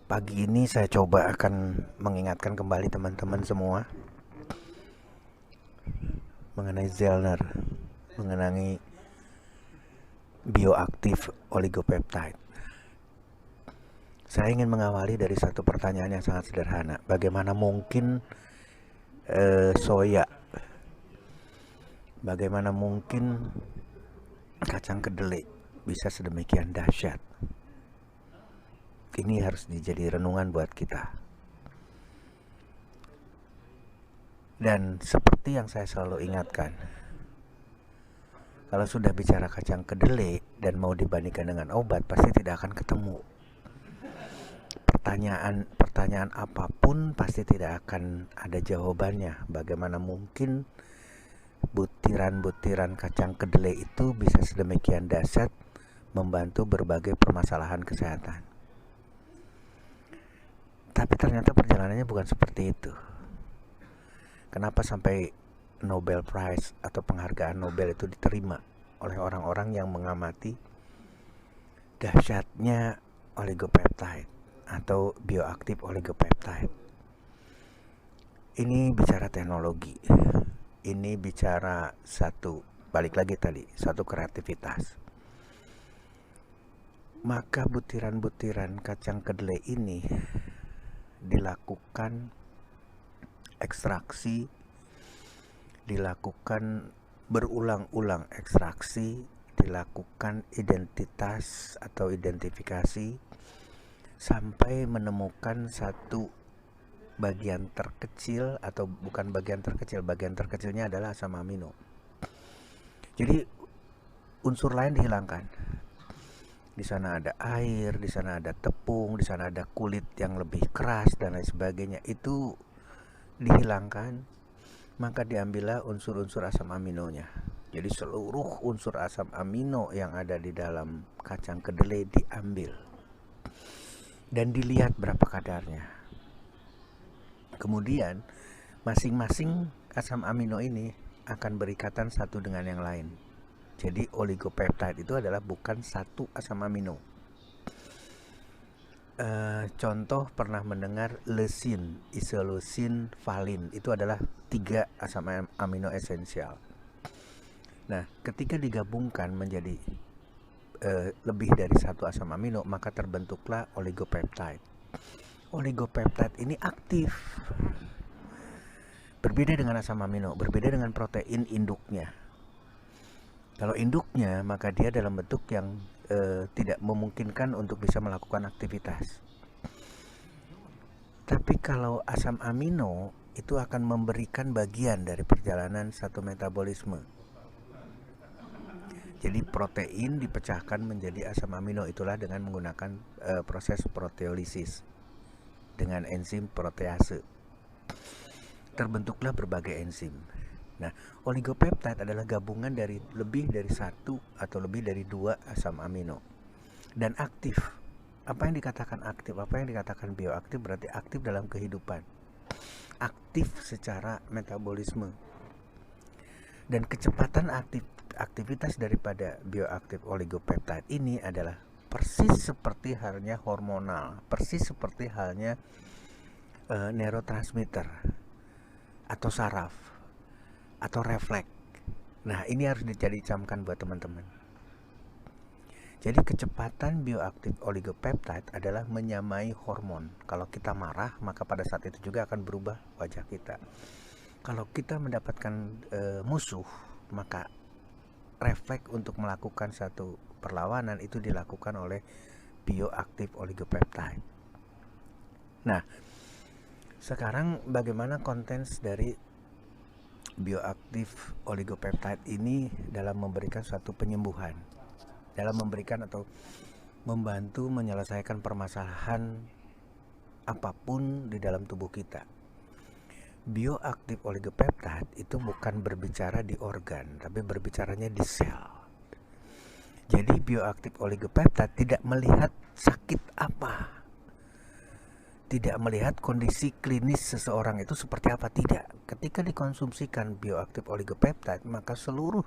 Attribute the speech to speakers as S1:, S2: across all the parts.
S1: Pagi ini saya coba akan mengingatkan kembali teman-teman semua mengenai Zellner, mengenai bioaktif oligopeptide. Saya ingin mengawali dari satu pertanyaan yang sangat sederhana. Bagaimana mungkin soya, bagaimana mungkin kacang kedelai bisa sedemikian dahsyat? Ini harus dijadi renungan buat kita. Dan seperti yang saya selalu ingatkan, kalau sudah bicara kacang kedelai dan mau dibandingkan dengan obat, pasti tidak akan ketemu. Pertanyaan apapun pasti tidak akan ada jawabannya. Bagaimana mungkin butiran-butiran kacang kedelai itu bisa sedemikian dahsyat membantu berbagai permasalahan kesehatan? Tapi ternyata perjalanannya bukan seperti itu. Kenapa sampai Nobel Prize atau penghargaan Nobel itu diterima oleh orang-orang yang mengamati dahsyatnya oligopeptide atau bioaktif oligopeptide? Ini bicara teknologi. Ini bicara balik lagi tadi, satu kreativitas. Maka butiran-butiran kacang kedelai ini dilakukan ekstraksi, dilakukan berulang-ulang ekstraksi, dilakukan identitas atau identifikasi sampai menemukan satu bagian terkecil, atau bukan bagian terkecil, bagian terkecilnya adalah asam amino. Jadi unsur lain dihilangkan. Di sana ada air, di sana ada tepung, di sana ada kulit yang lebih keras dan lain sebagainya. Itu dihilangkan, maka diambillah unsur-unsur asam aminonya. Jadi seluruh unsur asam amino yang ada di dalam kacang kedelai diambil dan dilihat berapa kadarnya. Kemudian masing-masing asam amino ini akan berikatan satu dengan yang lain. Jadi oligopeptide itu adalah bukan satu asam amino. Contoh pernah mendengar leucin, isoleucin, valin. Itu adalah 3 asam amino esensial. Nah, ketika digabungkan menjadi lebih dari satu asam amino, maka terbentuklah oligopeptide. Oligopeptide ini aktif. Berbeda dengan asam amino, berbeda dengan protein induknya. Kalau induknya, maka dia dalam bentuk yang tidak memungkinkan untuk bisa melakukan aktivitas. Tapi kalau asam amino itu akan memberikan bagian dari perjalanan satu metabolisme. Jadi protein dipecahkan menjadi asam amino, itulah dengan menggunakan proses proteolisis dengan enzim protease. Terbentuklah berbagai enzim. Nah, oligopeptide adalah gabungan dari lebih dari 1 atau lebih dari 2 asam amino dan aktif. Apa yang dikatakan aktif, apa yang dikatakan bioaktif, berarti aktif dalam kehidupan, aktif secara metabolisme. Dan kecepatan aktivitas daripada bioaktif oligopeptide ini adalah persis seperti halnya hormonal, persis seperti halnya neurotransmitter atau saraf atau refleks. Nah, ini harus dicamkan buat teman-teman. Jadi kecepatan bioaktif oligopeptide adalah menyamai hormon. Kalau kita marah, maka pada saat itu juga akan berubah wajah kita. Kalau kita mendapatkan musuh, maka refleks untuk melakukan satu perlawanan itu dilakukan oleh bioaktif oligopeptide. Nah, sekarang bagaimana kontens dari bioaktif oligopeptide ini dalam memberikan suatu penyembuhan, dalam memberikan atau membantu menyelesaikan permasalahan apapun di dalam tubuh kita. Bioaktif oligopeptide itu bukan berbicara di organ, tapi berbicaranya di sel. Jadi bioaktif oligopeptide tidak melihat sakit apa, tidak melihat kondisi klinis seseorang itu seperti apa, tidak. Ketika dikonsumsikan bioaktif oligopeptide, maka seluruh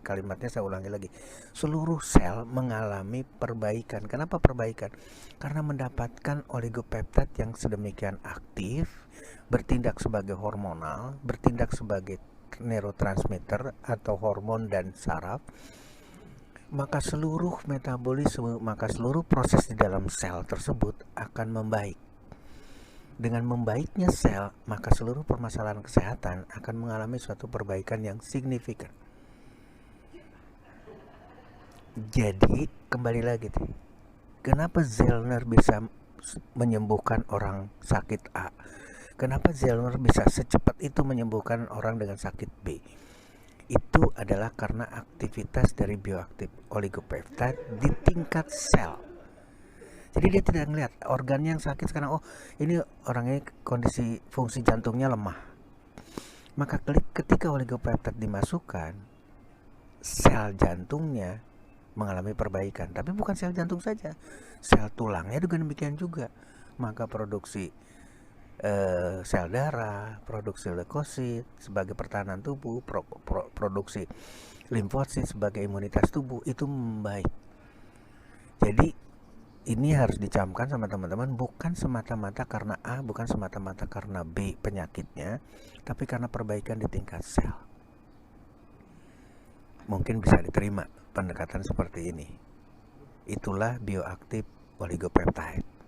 S1: kalimatnya saya ulangi lagi. Seluruh sel mengalami perbaikan. Kenapa perbaikan? Karena mendapatkan oligopeptide yang sedemikian aktif, bertindak sebagai hormonal, bertindak sebagai neurotransmitter atau hormon dan saraf, maka seluruh metabolisme, maka seluruh proses di dalam sel tersebut akan membaik. Dengan membaiknya sel, maka seluruh permasalahan kesehatan akan mengalami suatu perbaikan yang signifikan. Jadi, kembali lagi nih. Kenapa Zellner bisa menyembuhkan orang sakit A? Kenapa Zellner bisa secepat itu menyembuhkan orang dengan sakit B? Itu adalah karena aktivitas dari bioaktif oligopeptide di tingkat sel. Jadi dia tidak melihat organnya yang sakit sekarang, oh ini orangnya kondisi fungsi jantungnya lemah. Maka ketika oligopeptide dimasukkan, sel jantungnya mengalami perbaikan. Tapi bukan sel jantung saja, sel tulangnya juga demikian juga. Maka produksi sel darah, produksi leukosit sebagai pertahanan tubuh, produksi limfosit sebagai imunitas tubuh itu membaik. Jadi ini harus dicamkan sama teman-teman, bukan semata-mata karena A, bukan semata-mata karena B penyakitnya, tapi karena perbaikan di tingkat sel. Mungkin bisa diterima pendekatan seperti ini. Itulah bioaktif oligopeptide.